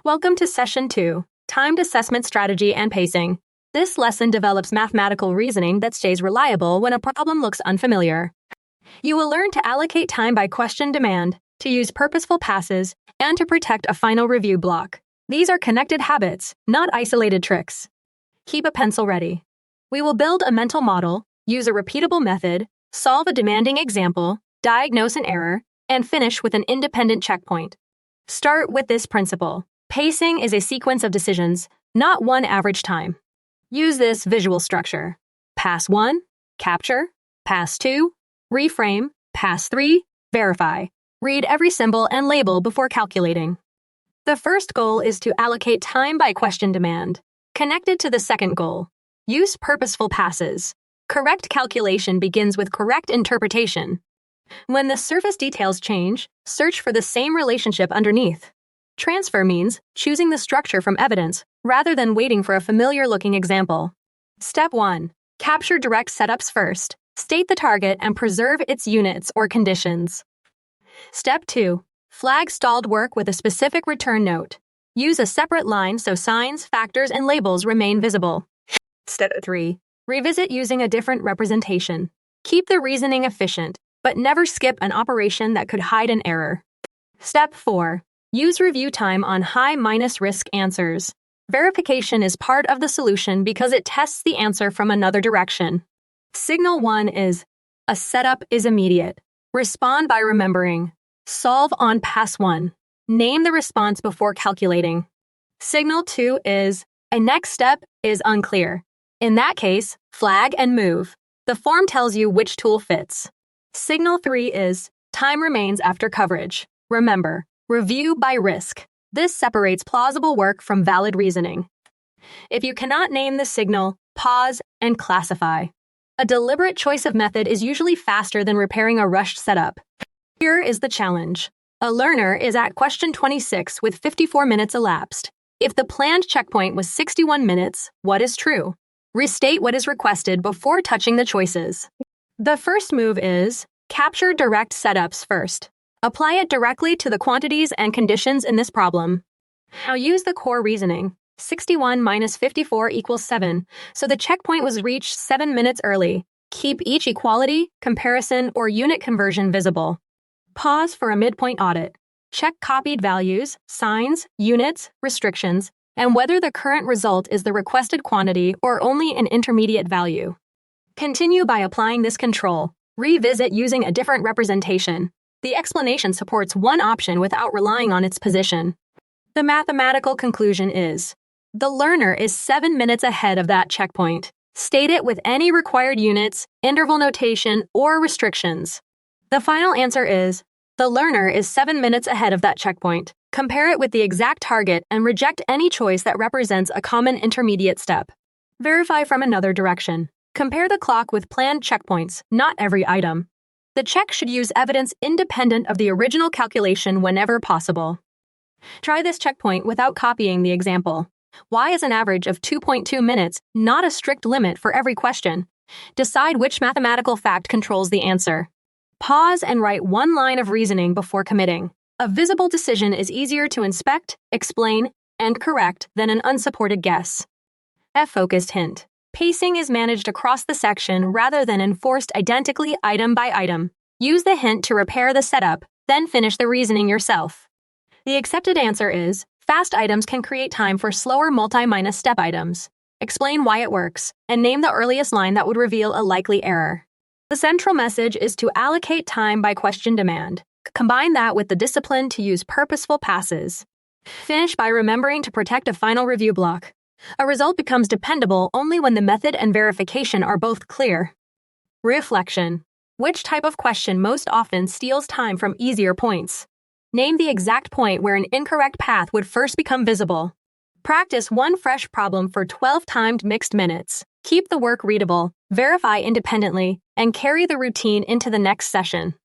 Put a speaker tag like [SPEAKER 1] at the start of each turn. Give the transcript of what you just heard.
[SPEAKER 1] Welcome to Session 2, Timed Assessment Strategy and Pacing. This lesson develops mathematical reasoning that stays reliable when a problem looks unfamiliar. You will learn to allocate time by question demand, to use purposeful passes, and to protect a final review block. These are connected habits, not isolated tricks. Keep a pencil ready. We will build a mental model, use a repeatable method, solve a demanding example, diagnose an error, and finish with an independent checkpoint. Start with this principle. Pacing is a sequence of decisions, not one average time. Use this visual structure. Pass 1, capture. Pass 2, reframe. Pass 3, verify. Read every symbol and label before calculating. The first goal is to allocate time by question demand. Connected to the second goal, use purposeful passes. Correct calculation begins with correct interpretation. When the surface details change, search for the same relationship underneath. Transfer means choosing the structure from evidence rather than waiting for a familiar-looking example. Step 1. Capture direct setups first. State the target and preserve its units or conditions. Step 2. Flag stalled work with a specific return note. Use a separate line so signs, factors, and labels remain visible. Step 3. Revisit using a different representation. Keep the reasoning efficient, but never skip an operation that could hide an error. Step 4. Use review time on high-risk answers. Verification is part of the solution because it tests the answer from another direction. Signal 1 is, a setup is immediate. Respond by remembering. Solve on pass 1. Name the response before calculating. Signal 2 is, a next step is unclear. In that case, flag and move. The form tells you which tool fits. Signal 3 is, time remains after coverage. Remember, review by risk. This separates plausible work from valid reasoning. If you cannot name the signal, pause and classify. A deliberate choice of method is usually faster than repairing a rushed setup. Here is the challenge. A learner is at question 26 with 54 minutes elapsed. If the planned checkpoint was 61 minutes, what is true? Restate what is requested before touching the choices. The first move is, capture direct setups first. Apply it directly to the quantities and conditions in this problem. Now use the core reasoning. 61 minus 54 equals 7, so the checkpoint was reached 7 minutes early. Keep each equality, comparison, or unit conversion visible. Pause for a midpoint audit. Check copied values, signs, units, restrictions, and whether the current result is the requested quantity or only an intermediate value. Continue by applying this control. Revisit using a different representation. The explanation supports one option without relying on its position. The mathematical conclusion is, the learner is 7 minutes ahead of that checkpoint. State it with any required units, interval notation, or restrictions. The final answer is, the learner is 7 minutes ahead of that checkpoint. Compare it with the exact target and reject any choice that represents a common intermediate step. Verify from another direction. Compare the clock with planned checkpoints, not every item. The check should use evidence independent of the original calculation whenever possible. Try this checkpoint without copying the example. Why is an average of 2.2 minutes not a strict limit for every question? Decide which mathematical fact controls the answer. Pause and write one line of reasoning before committing. A visible decision is easier to inspect, explain, and correct than an unsupported guess. F-focused hint. Pacing is managed across the section rather than enforced identically item by item. Use the hint to repair the setup, then finish the reasoning yourself. The accepted answer is, fast items can create time for slower multi-minus step items. Explain why it works, and name the earliest line that would reveal a likely error. The central message is to allocate time by question demand. Combine that with the discipline to use purposeful passes. Finish by remembering to protect a final review block. A result becomes dependable only when the method and verification are both clear. Reflection. Which type of question most often steals time from easier points? Name the exact point where an incorrect path would first become visible. Practice one fresh problem for 12 timed mixed minutes. Keep the work readable, verify independently, and carry the routine into the next session.